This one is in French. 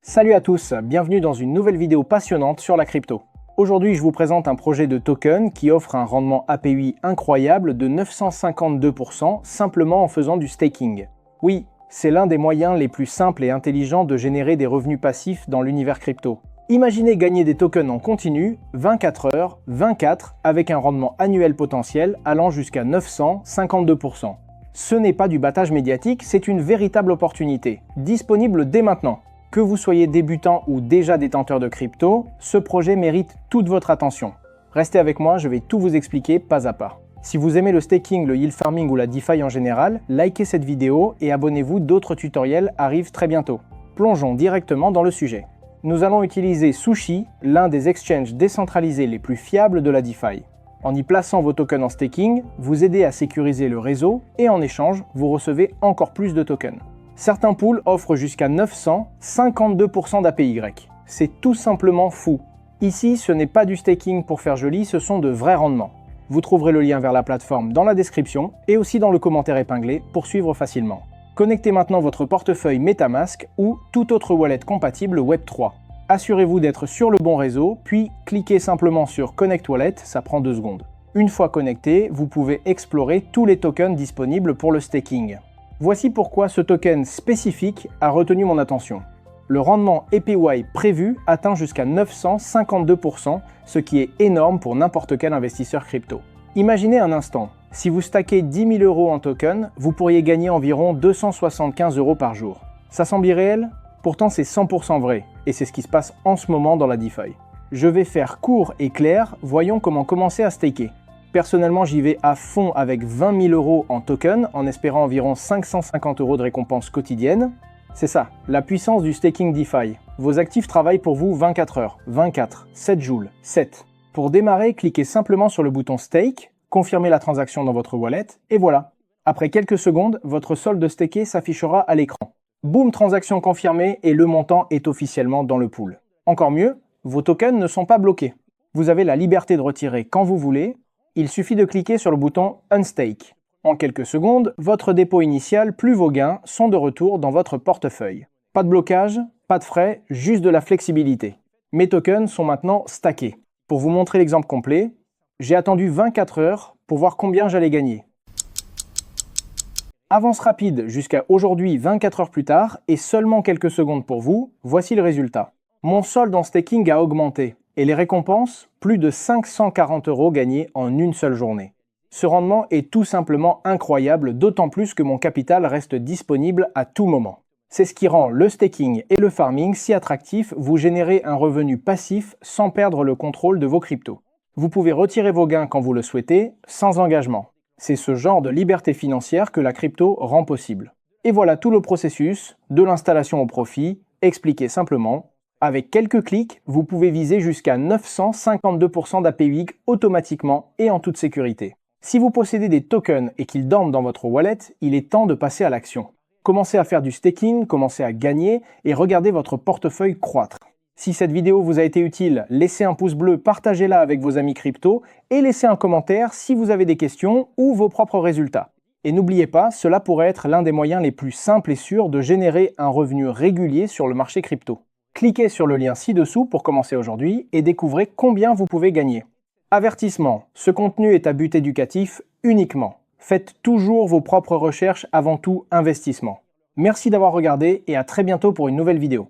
Salut à tous, bienvenue dans une nouvelle vidéo passionnante sur la crypto. Aujourd'hui, je vous présente un projet de token qui offre un rendement APY incroyable de 952% simplement en faisant du staking. Oui, c'est l'un des moyens les plus simples et intelligents de générer des revenus passifs dans l'univers crypto. Imaginez gagner des tokens en continu, 24 heures, 24, avec un rendement annuel potentiel allant jusqu'à 952%. Ce n'est pas du battage médiatique, c'est une véritable opportunité, disponible dès maintenant. Que vous soyez débutant ou déjà détenteur de crypto, ce projet mérite toute votre attention. Restez avec moi, je vais tout vous expliquer pas à pas. Si vous aimez le staking, le yield farming ou la DeFi en général, likez cette vidéo et abonnez-vous, d'autres tutoriels arrivent très bientôt. Plongeons directement dans le sujet. Nous allons utiliser Sushi, l'un des exchanges décentralisés les plus fiables de la DeFi. En y plaçant vos tokens en staking, vous aidez à sécuriser le réseau et en échange, vous recevez encore plus de tokens. Certains pools offrent jusqu'à 952% d'APY. C'est tout simplement fou. Ici, ce n'est pas du staking pour faire joli, ce sont de vrais rendements. Vous trouverez le lien vers la plateforme dans la description et aussi dans le commentaire épinglé pour suivre facilement. Connectez maintenant votre portefeuille MetaMask ou toute autre wallet compatible Web3. Assurez-vous d'être sur le bon réseau, puis cliquez simplement sur Connect Wallet, ça prend 2 secondes. Une fois connecté, vous pouvez explorer tous les tokens disponibles pour le staking. Voici pourquoi ce token spécifique a retenu mon attention. Le rendement APY prévu atteint jusqu'à 952%, ce qui est énorme pour n'importe quel investisseur crypto. Imaginez un instant, si vous stackez 10 000 € en token, vous pourriez gagner environ 275 € par jour. Ça semble irréel? Pourtant c'est 100% vrai, et c'est ce qui se passe en ce moment dans la DeFi. Je vais faire court et clair, voyons comment commencer à staker. Personnellement, j'y vais à fond avec 20 000 € en token, en espérant environ 550 € de récompense quotidienne. C'est ça, la puissance du staking DeFi. Vos actifs travaillent pour vous 24 heures, 24, 7 joules, 7. Pour démarrer, cliquez simplement sur le bouton Stake, confirmez la transaction dans votre wallet, et voilà. Après quelques secondes, votre solde staké s'affichera à l'écran. Boum, transaction confirmée et le montant est officiellement dans le pool. Encore mieux, vos tokens ne sont pas bloqués. Vous avez la liberté de retirer quand vous voulez. Il suffit de cliquer sur le bouton Unstake. En quelques secondes, votre dépôt initial plus vos gains sont de retour dans votre portefeuille. Pas de blocage, pas de frais, juste de la flexibilité. Mes tokens sont maintenant stackés. Pour vous montrer l'exemple complet, j'ai attendu 24 heures pour voir combien j'allais gagner. Avance rapide jusqu'à aujourd'hui 24 heures plus tard et seulement quelques secondes pour vous, voici le résultat. Mon solde en staking a augmenté. Et les récompenses, plus de 540 € gagnés en une seule journée. Ce rendement est tout simplement incroyable, d'autant plus que mon capital reste disponible à tout moment. C'est ce qui rend le staking et le farming si attractifs, vous générez un revenu passif sans perdre le contrôle de vos cryptos. Vous pouvez retirer vos gains quand vous le souhaitez, sans engagement. C'est ce genre de liberté financière que la crypto rend possible. Et voilà tout le processus, de l'installation au profit, expliqué simplement. Avec quelques clics, vous pouvez viser jusqu'à 952% d'APY automatiquement et en toute sécurité. Si vous possédez des tokens et qu'ils dorment dans votre wallet, il est temps de passer à l'action. Commencez à faire du staking, commencez à gagner et regardez votre portefeuille croître. Si cette vidéo vous a été utile, laissez un pouce bleu, partagez-la avec vos amis crypto et laissez un commentaire si vous avez des questions ou vos propres résultats. Et n'oubliez pas, cela pourrait être l'un des moyens les plus simples et sûrs de générer un revenu régulier sur le marché crypto. Cliquez sur le lien ci-dessous pour commencer aujourd'hui et découvrez combien vous pouvez gagner. Avertissement, ce contenu est à but éducatif uniquement. Faites toujours vos propres recherches, avant tout investissement. Merci d'avoir regardé et à très bientôt pour une nouvelle vidéo.